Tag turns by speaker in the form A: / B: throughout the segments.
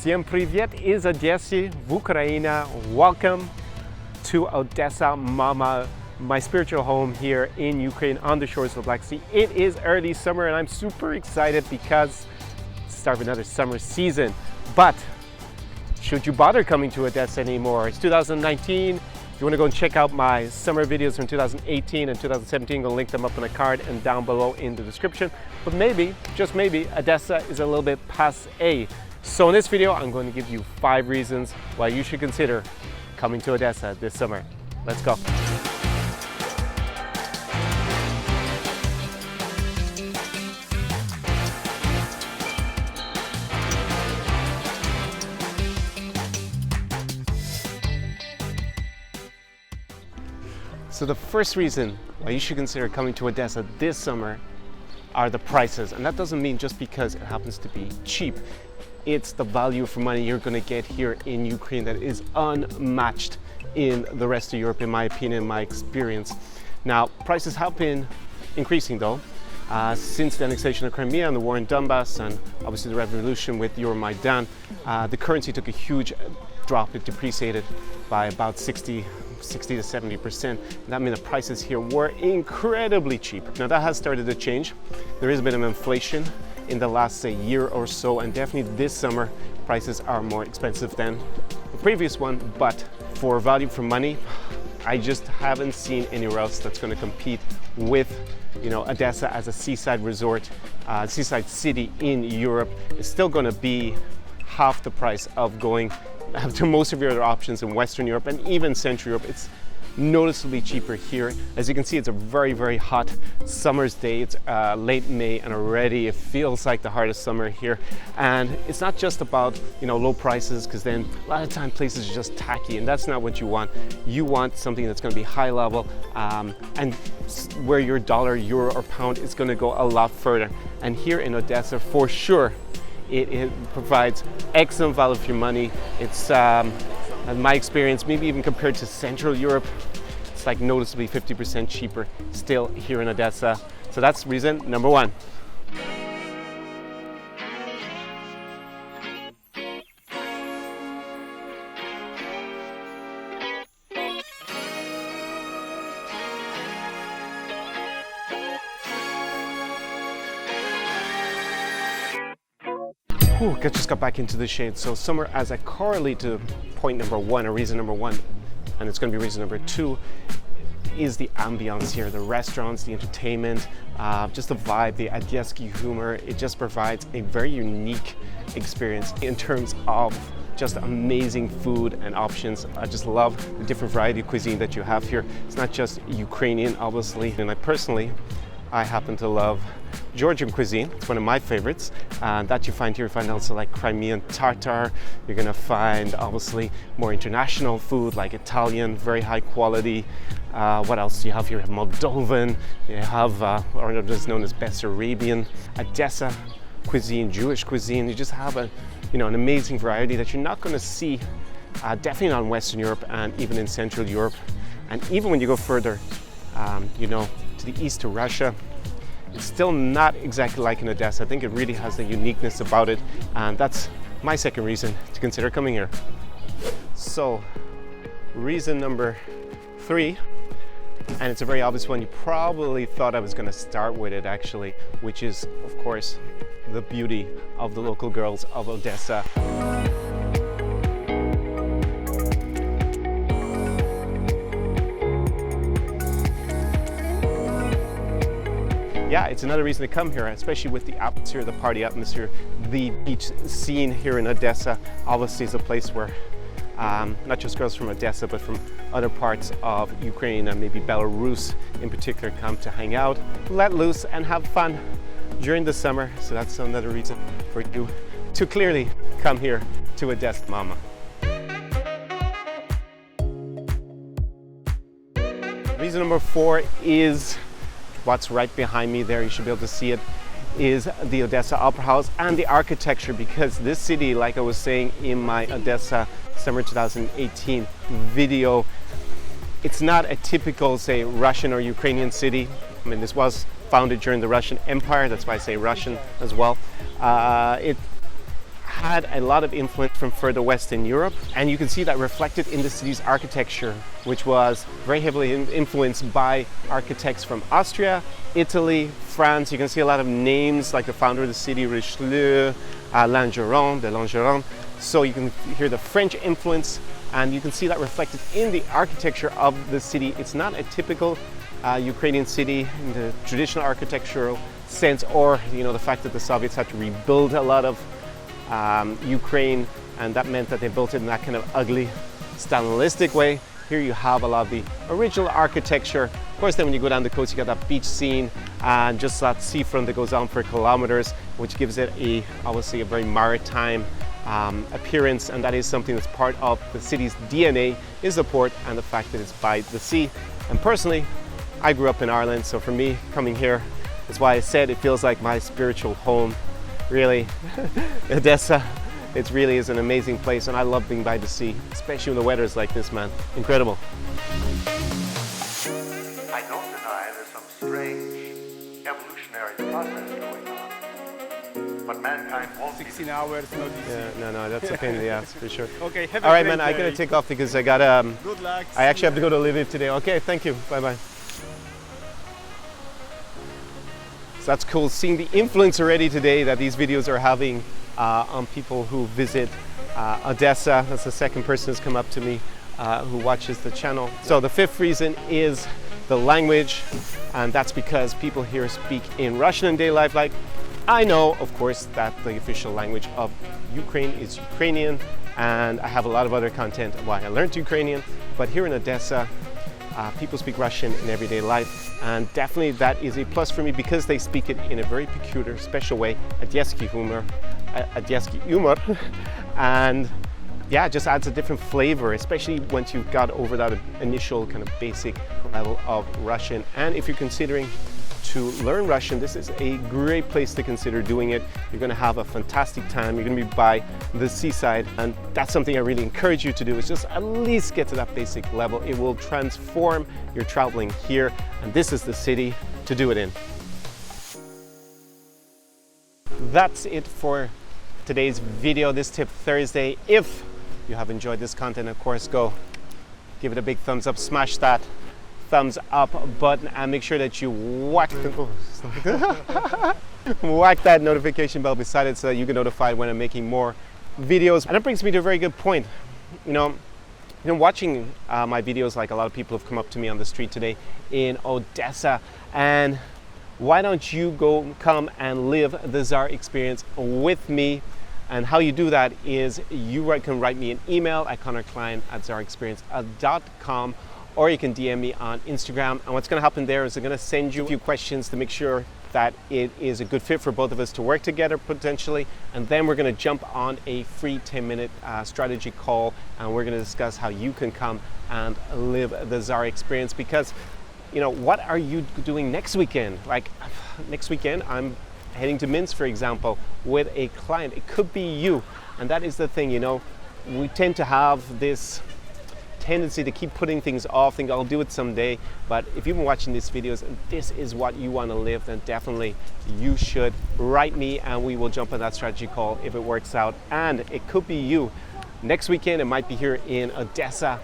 A: Всем привет из Одессы в Ukraine. Welcome to Odessa Mama, my spiritual home here in Ukraine on the shores of the Black Sea. It is early summer and I'm super excited because it's the start of another summer season. But should you bother coming to Odessa anymore? It's 2019. If you want to go and check out my summer videos from 2018 and 2017, I'm going to link them up on a card and down below in the description. But maybe, just maybe, Odessa is a little bit passé. So in this video, I'm going to give you 5 reasons why you should consider coming to Odessa this summer. Let's go. So the first reason why you should consider coming to Odessa this summer are the prices. And that doesn't mean just because it happens to be cheap. It's the value for money you're going to get here in Ukraine that is unmatched in the rest of Europe, in my opinion, my experience. Now, prices have been increasing though, since the annexation of Crimea and the war in Donbass, and obviously the revolution with Euromaidan. The currency took a huge drop. It depreciated by about 60 to 70%. That means the prices here were incredibly cheap. Now that has started to change. There is a bit of inflation in the last, say, year or so, and definitely this summer prices are more expensive than the previous one, but for value for money, I just haven't seen anywhere else that's going to compete with, Odessa as a seaside resort, seaside city in Europe. It's still going to be half the price of going to most of your other options in Western Europe and even Central Europe. It's noticeably cheaper here. As you can see, it's a very, very hot summer's day. It's late May and already it feels like the heart of summer here. And it's not just about, low prices, because then a lot of time places are just tacky, and that's not what you want. You want something that's going to be high level and where your dollar, euro or pound is going to go a lot further. And here in Odessa, for sure, it provides excellent value for your money. It's, in my experience, maybe even compared to Central Europe, it's like noticeably 50% cheaper still here in Odessa. So that's reason number 1. Just got back into the shade. So summer, as I correlate to point number 1 or reason number 1, and it's going to be reason number 2, is the ambiance here, the restaurants, the entertainment, just the vibe, the Odesky humor. It just provides a very unique experience in terms of just amazing food and options. I just love the different variety of cuisine that you have here. It's not just Ukrainian, obviously, and I happen to love Georgian cuisine. It's one of my favorites. That you find here. You find also like Crimean tartar. You're gonna find obviously more international food like Italian, very high quality. What else do you have here? You have Moldovan. You have, or what is known as Bessarabian, Odessa cuisine, Jewish cuisine. You just have an amazing variety that you're not gonna see, definitely not in Western Europe and even in Central Europe. And even when you go further, to the east to Russia, it's still not exactly like in Odessa. I think it really has a uniqueness about it, and that's my second reason to consider coming here. So, reason number 3, and it's a very obvious one. You probably thought I was going to start with it actually, which is, of course, the beauty of the local girls of Odessa. Yeah, it's another reason to come here, especially with the atmosphere, the party atmosphere. The beach scene here in Odessa obviously is a place where not just girls from Odessa, but from other parts of Ukraine and maybe Belarus in particular come to hang out, let loose and have fun during the summer. So that's another reason for you to clearly come here to Odessa Mama. Reason number 4 is what's right behind me there. You should be able to see it, is the Odessa Opera House and the architecture, because this city, like I was saying in my Odessa summer 2018 video, it's not a typical, say, Russian or Ukrainian city. I mean, this was founded during the Russian Empire, that's why I say Russian as well. It had a lot of influence from further west in Europe, and you can see that reflected in the city's architecture, which was very heavily influenced by architects from Austria, Italy, France. You can see a lot of names like the founder of the city, Richelieu, Langeron, de Langeron. So you can hear the French influence, and you can see that reflected in the architecture of the city. It's not a typical Ukrainian city in the traditional architectural sense, or the fact that the Soviets had to rebuild a lot of Ukraine, and that meant that they built it in that kind of ugly Stalinistic way. Here you have a lot of the original architecture. Of course, then when you go down the coast, you got that beach scene and just that seafront that goes on for kilometers, which gives it obviously a very maritime appearance, and that is something that's part of the city's DNA, is the port and the fact that it's by the sea. And personally, I grew up in Ireland, so for me, coming here, that's why I said it feels like my spiritual home. Really, Odessa, it really is an amazing place, and I love being by the sea, especially when the weather is like this, man. Incredible.
B: I don't deny there's some strange evolutionary process going on, but mankind won't be
C: 16 hours, not easy.
A: Yeah, no, that's a pain in the ass for sure.
C: Okay, have
A: All
C: a
A: right,
C: great
A: man, I
C: day.
A: gotta take off because I got
C: Good luck.
A: I actually have to go to Lviv today. Okay, thank you. Bye bye. So that's cool, seeing the influence already today that these videos are having on people who visit Odessa. That's the second person who's come up to me who watches the channel. So the fifth reason is the language, and that's because people here speak in Russian in daily life. Like, I know, of course, that the official language of Ukraine is Ukrainian, and I have a lot of other content of why I learned Ukrainian, but here in Odessa, people speak Russian in everyday life, and definitely that is a plus for me because they speak it in a very peculiar, special way, Odesky humor, and yeah, it just adds a different flavor, especially once you've got over that initial kind of basic level of Russian. And if you're considering to learn Russian, this is a great place to consider doing it. You're going to have a fantastic time. You're going to be by the seaside, and that's something I really encourage you to do, is just at least get to that basic level. It will transform your traveling here, and this is the city to do it in. That's it for today's video, this Tip Thursday. If you have enjoyed this content, of course, go give it a big thumbs up, smash that thumbs up button, and make sure that you whack that notification bell beside it so that you get notified when I'm making more videos. And that brings me to a very good point. Watching my videos, like a lot of people have come up to me on the street today in Odessa, and why don't you come and live the Tsar experience with me? And how you do that is you can write me an email at connorklein@tsarexperience.com, or you can DM me on Instagram. And what's going to happen there is I'm going to send you a few questions to make sure that it is a good fit for both of us to work together potentially. And then we're going to jump on a free 10-minute strategy call, and we're going to discuss how you can come and live the Tsar experience. Because, what are you doing next weekend? Like next weekend, I'm heading to Minsk, for example, with a client. It could be you. And that is the thing, we tend to have this tendency to keep putting things off, think I'll do it someday. But if you've been watching these videos and this is what you want to live, then definitely you should write me, and we will jump on that strategy call if it works out. And it could be you next weekend. It might be here in Odessa,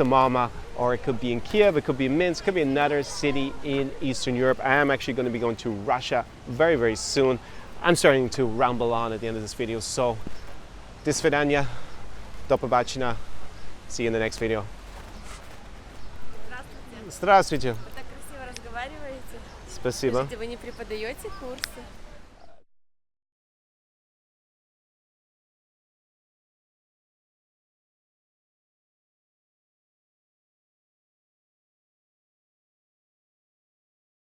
A: Mama, or it could be in Kiev, it could be in Minsk, it could be another city in Eastern Europe. I am actually going to be going to Russia very, very soon. I'm starting to ramble on at the end of this video, so до свидания, до побачення. See you in the next video.
D: Здравствуйте.
A: Здравствуйте.
D: Вы так красиво разговариваете.
A: Спасибо.
D: Скажите, вы не преподаете курсы?